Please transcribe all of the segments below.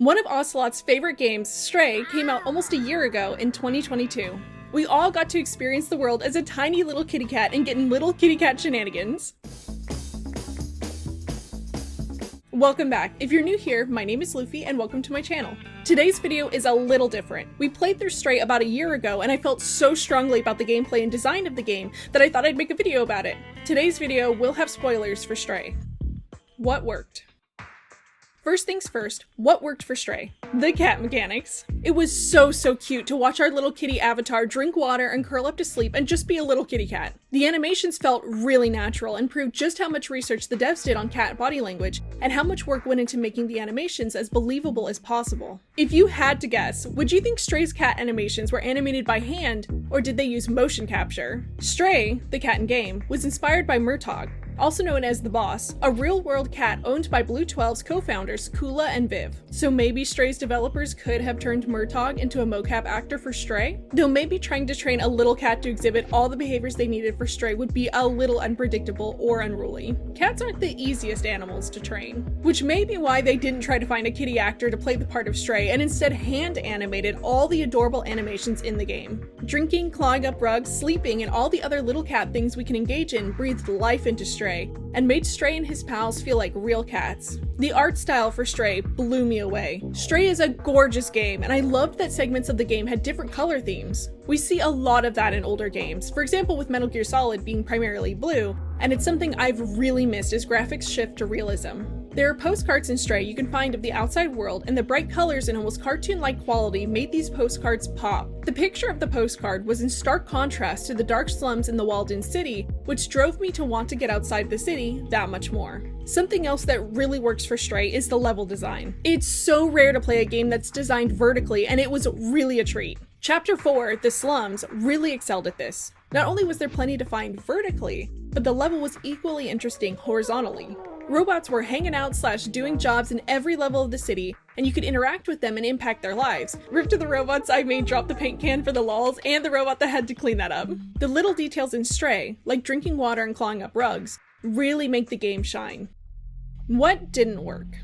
One of Ocelot's favorite games, Stray, came out almost a year ago in 2022. We all got to experience the world as a tiny little kitty cat and get in little kitty cat shenanigans. Welcome back. If you're new here, my name is Luffy and welcome to my channel. Today's video is a little different. We played through Stray about a year ago and I felt so strongly about the gameplay and design of the game that I thought I'd make a video about it. Today's video will have spoilers for Stray. What worked? First things first, what worked for Stray? The cat mechanics. It was so cute to watch our little kitty avatar drink water and curl up to sleep and just be a little kitty cat. The animations felt really natural and proved just how much research the devs did on cat body language and how much work went into making the animations as believable as possible. If you had to guess, would you think Stray's cat animations were animated by hand or did they use motion capture? Stray, the cat in game, was inspired by Murtog, also known as the Boss, a real-world cat owned by Blue 12's co-founders Kula and Viv. So maybe Stray's developers could have turned Murtog into a mocap actor for Stray? Though maybe trying to train a little cat to exhibit all the behaviors they needed for Stray would be a little unpredictable or unruly. Cats aren't the easiest animals to train, which may be why they didn't try to find a kitty actor to play the part of Stray and instead hand-animated all the adorable animations in the game. Drinking, clawing up rugs, sleeping, and all the other little cat things we can engage in breathed life into Stray and made Stray and his pals feel like real cats. The art style for Stray blew me away. Stray is a gorgeous game, and I loved that segments of the game had different color themes. We see a lot of that in older games, for example with Metal Gear Solid being primarily blue, and it's something I've really missed as graphics shift to realism. There are postcards in Stray you can find of the outside world, and the bright colors and almost cartoon-like quality made these postcards pop. The picture of the postcard was in stark contrast to the dark slums in the walled-in city, which drove me to want to get outside the city that much more. Something else that really works for Stray is the level design. It's so rare to play a game that's designed vertically, and it was really a treat. Chapter 4, The Slums, really excelled at this. Not only was there plenty to find vertically, but the level was equally interesting horizontally. Robots were hanging out / doing jobs in every level of the city, and you could interact with them and impact their lives. Rip to the robots I made drop the paint can for the lols, and the robot that had to clean that up. The little details in Stray, like drinking water and clawing up rugs, really make the game shine. What didn't work?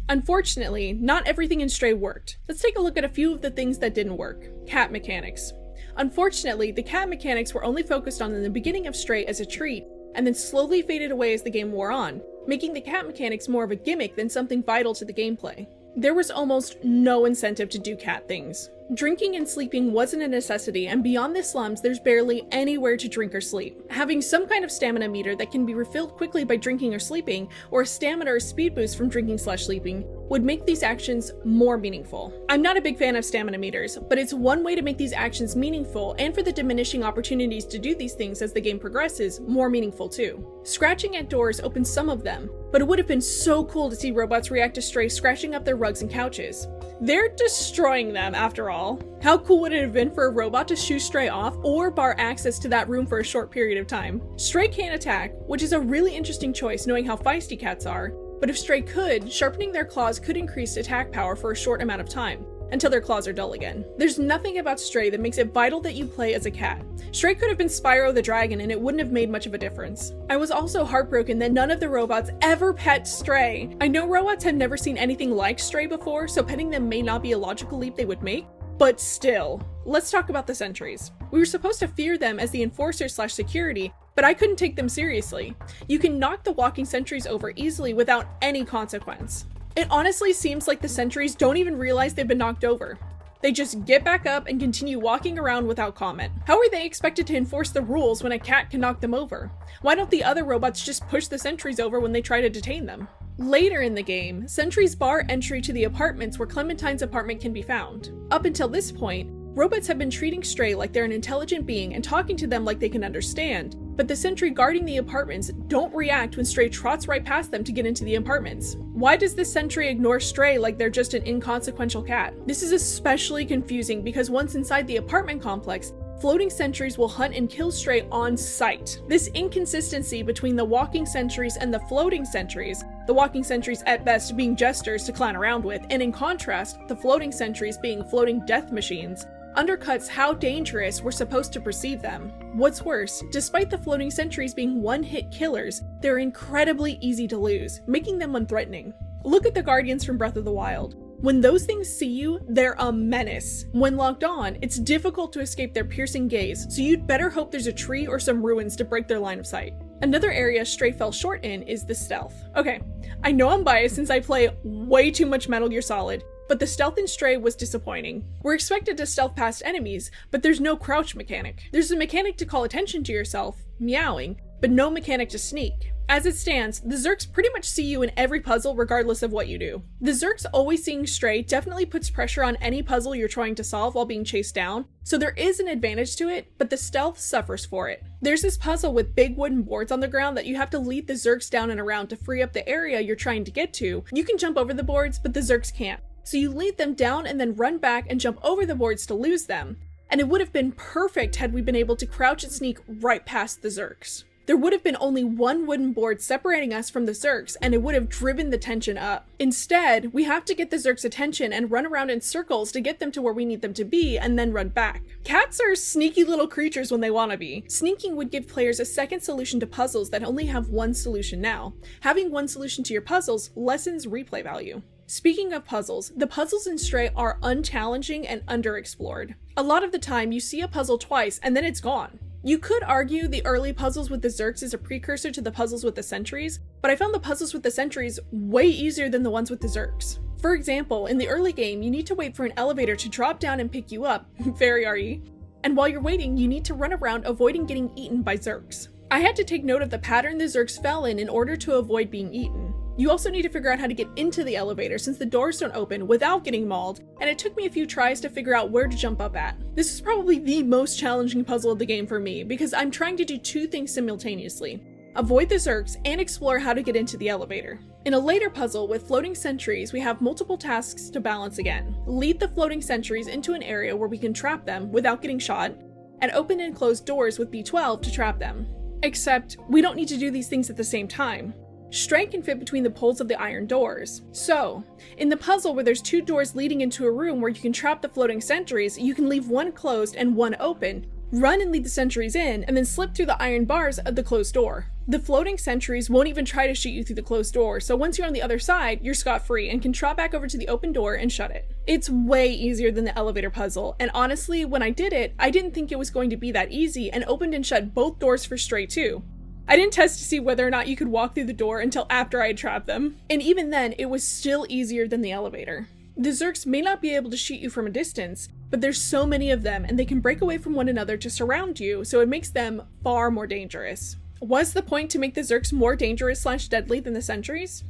Unfortunately, not everything in Stray worked. Let's take a look at a few of the things that didn't work. Cat mechanics. Unfortunately, the cat mechanics were only focused on in the beginning of Stray as a treat, and then slowly faded away as the game wore on, making the cat mechanics more of a gimmick than something vital to the gameplay. There was almost no incentive to do cat things. Drinking and sleeping wasn't a necessity, and beyond the slums, there's barely anywhere to drink or sleep. Having some kind of stamina meter that can be refilled quickly by drinking or sleeping, or a stamina or speed boost from drinking / sleeping, would make these actions more meaningful. I'm not a big fan of stamina meters, but it's one way to make these actions meaningful, and for the diminishing opportunities to do these things as the game progresses, more meaningful too. Scratching at doors opens some of them, but it would have been so cool to see robots react to Stray scratching up their rugs and couches. They're destroying them, after all. How cool would it have been for a robot to shoo Stray off or bar access to that room for a short period of time? Stray can't attack, which is a really interesting choice knowing how feisty cats are, but if Stray could, sharpening their claws could increase attack power for a short amount of time, until their claws are dull again. There's nothing about Stray that makes it vital that you play as a cat. Stray could have been Spyro the Dragon and it wouldn't have made much of a difference. I was also heartbroken that none of the robots ever pet Stray. I know robots have never seen anything like Stray before, so petting them may not be a logical leap they would make, but still. Let's talk about the sentries. We were supposed to fear them as the enforcers / security, but I couldn't take them seriously. You can knock the walking sentries over easily without any consequence. It honestly seems like the sentries don't even realize they've been knocked over. They just get back up and continue walking around without comment. How are they expected to enforce the rules when a cat can knock them over? Why don't the other robots just push the sentries over when they try to detain them? Later in the game, sentries bar entry to the apartments where Clementine's apartment can be found. Up until this point, robots have been treating Stray like they're an intelligent being and talking to them like they can understand, but the sentry guarding the apartments don't react when Stray trots right past them to get into the apartments. Why does this sentry ignore Stray like they're just an inconsequential cat? This is especially confusing because once inside the apartment complex, floating sentries will hunt and kill Stray on sight. This inconsistency between the walking sentries and the floating sentries, the walking sentries at best being jesters to clown around with, and in contrast, the floating sentries being floating death machines, undercuts how dangerous we're supposed to perceive them. What's worse, despite the floating sentries being one-hit killers, they're incredibly easy to lose, making them unthreatening. Look at the Guardians from Breath of the Wild. When those things see you, they're a menace. When locked on, it's difficult to escape their piercing gaze, so you'd better hope there's a tree or some ruins to break their line of sight. Another area Stray fell short in is the stealth. Okay, I know I'm biased since I play way too much Metal Gear Solid, but the stealth in Stray was disappointing. We're expected to stealth past enemies, but there's no crouch mechanic. There's a mechanic to call attention to yourself, meowing, but no mechanic to sneak. As it stands, the Zurks pretty much see you in every puzzle regardless of what you do. The Zurks always seeing Stray definitely puts pressure on any puzzle you're trying to solve while being chased down, so there is an advantage to it, but the stealth suffers for it. There's this puzzle with big wooden boards on the ground that you have to lead the Zurks down and around to free up the area you're trying to get to. You can jump over the boards, but the Zurks can't. So you lead them down and then run back and jump over the boards to lose them. And it would have been perfect had we been able to crouch and sneak right past the Zurks. There would have been only one wooden board separating us from the Zurks, and it would have driven the tension up. Instead, we have to get the Zurks' attention and run around in circles to get them to where we need them to be, and then run back. Cats are sneaky little creatures when they want to be. Sneaking would give players a second solution to puzzles that only have one solution now. Having one solution to your puzzles lessens replay value. Speaking of puzzles, the puzzles in Stray are unchallenging and underexplored. A lot of the time, you see a puzzle twice, and then it's gone. You could argue the early puzzles with the Zurks is a precursor to the puzzles with the sentries, but I found the puzzles with the sentries way easier than the ones with the Zurks. For example, in the early game, you need to wait for an elevator to drop down and pick you up, very RE, and while you're waiting, you need to run around avoiding getting eaten by Zurks. I had to take note of the pattern the Zurks fell in order to avoid being eaten. You also need to figure out how to get into the elevator since the doors don't open without getting mauled, and it took me a few tries to figure out where to jump up at. This is probably the most challenging puzzle of the game for me because I'm trying to do two things simultaneously: avoid the Zurks and explore how to get into the elevator. In a later puzzle with floating sentries, we have multiple tasks to balance again. Lead the floating sentries into an area where we can trap them without getting shot, and open and close doors with B12 to trap them. Except, we don't need to do these things at the same time. Stray can fit between the poles of the iron doors. So, in the puzzle where there's two doors leading into a room where you can trap the floating sentries, you can leave one closed and one open, run and lead the sentries in, and then slip through the iron bars of the closed door. The floating sentries won't even try to shoot you through the closed door, so once you're on the other side, you're scot-free and can trot back over to the open door and shut it. It's way easier than the elevator puzzle, and honestly, when I did it, I didn't think it was going to be that easy and opened and shut both doors for Stray too. I didn't test to see whether or not you could walk through the door until after I had trapped them, and even then, it was still easier than the elevator. The Zurks may not be able to shoot you from a distance, but there's so many of them and they can break away from one another to surround you, so it makes them far more dangerous. Was the point to make the Zurks more dangerous/deadly than the sentries?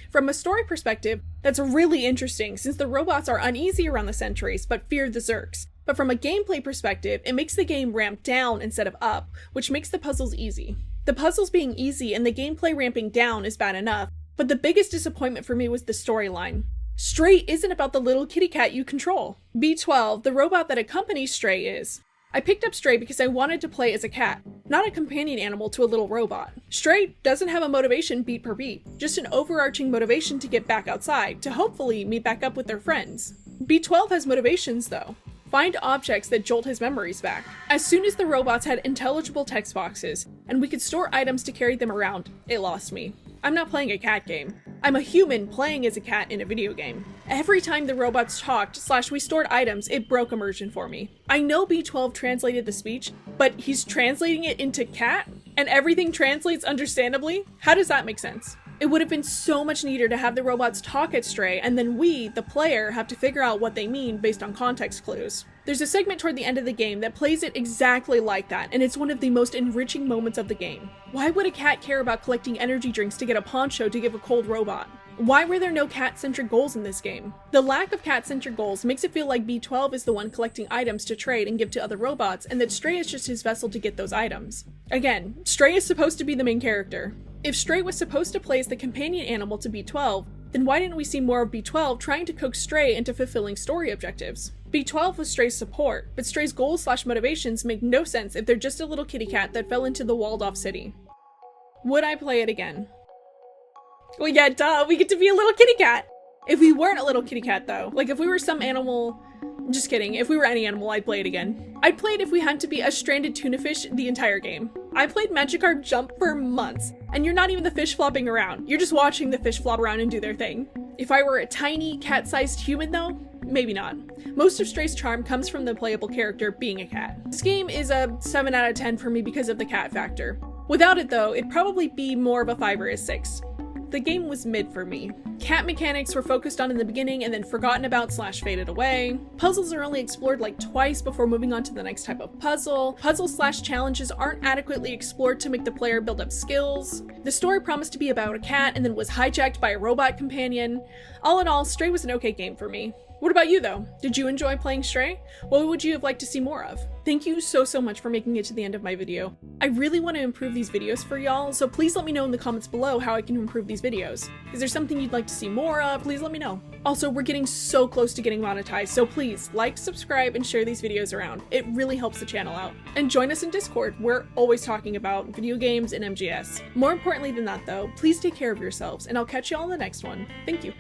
From a story perspective, that's really interesting since the robots are uneasy around the sentries but fear the Zurks. But from a gameplay perspective, it makes the game ramp down instead of up, which makes the puzzles easy. The puzzles being easy and the gameplay ramping down is bad enough, but the biggest disappointment for me was the storyline. Stray isn't about the little kitty cat you control. B12, the robot that accompanies Stray, is. I picked up Stray because I wanted to play as a cat, not a companion animal to a little robot. Stray doesn't have a motivation beat per beat, just an overarching motivation to get back outside, to hopefully meet back up with their friends. B12 has motivations though. Find objects that jolt his memories back. As soon as the robots had intelligible text boxes, and we could store items to carry them around, it lost me. I'm not playing a cat game. I'm a human playing as a cat in a video game. Every time the robots talked/we stored items, it broke immersion for me. I know B12 translated the speech, but he's translating it into cat, and everything translates understandably? How does that make sense? It would have been so much neater to have the robots talk at Stray, and then we, the player, have to figure out what they mean based on context clues. There's a segment toward the end of the game that plays it exactly like that, and it's one of the most enriching moments of the game. Why would a cat care about collecting energy drinks to get a poncho to give a cold robot? Why were there no cat-centric goals in this game? The lack of cat-centric goals makes it feel like B12 is the one collecting items to trade and give to other robots, and that Stray is just his vessel to get those items. Again, Stray is supposed to be the main character. If Stray was supposed to play as the companion animal to B12, then why didn't we see more of B12 trying to coax Stray into fulfilling story objectives? B12 was Stray's support, but Stray's goals/motivations make no sense if they're just a little kitty cat that fell into the walled-off city. Would I play it again? Well, yeah, duh, we get to be a little kitty cat! If we weren't a little kitty cat, though, like if we were some animal... Just kidding, if we were any animal, I'd play it again. I'd play it if we had to be a stranded tuna fish the entire game. I played Magikarp Jump for months, and you're not even the fish flopping around. You're just watching the fish flop around and do their thing. If I were a tiny, cat-sized human though, maybe not. Most of Stray's charm comes from the playable character being a cat. This game is a 7 out of 10 for me because of the cat factor. Without it though, it'd probably be more of a 5 or a 6. The game was mid for me. Cat mechanics were focused on in the beginning and then forgotten about / faded away. Puzzles are only explored like twice before moving on to the next type of puzzle. Puzzles / challenges aren't adequately explored to make the player build up skills. The story promised to be about a cat and then was hijacked by a robot companion. All in all, Stray was an okay game for me. What about you though? Did you enjoy playing Stray? What would you have liked to see more of? Thank you so much for making it to the end of my video. I really want to improve these videos for y'all, so please let me know in the comments below how I can improve these videos. Is there something you'd like to see more of? Please let me know. Also, we're getting so close to getting monetized, so please like, subscribe, and share these videos around. It really helps the channel out. And join us in Discord. We're always talking about video games and MGS. More importantly than that though, please take care of yourselves, and I'll catch y'all in the next one. Thank you.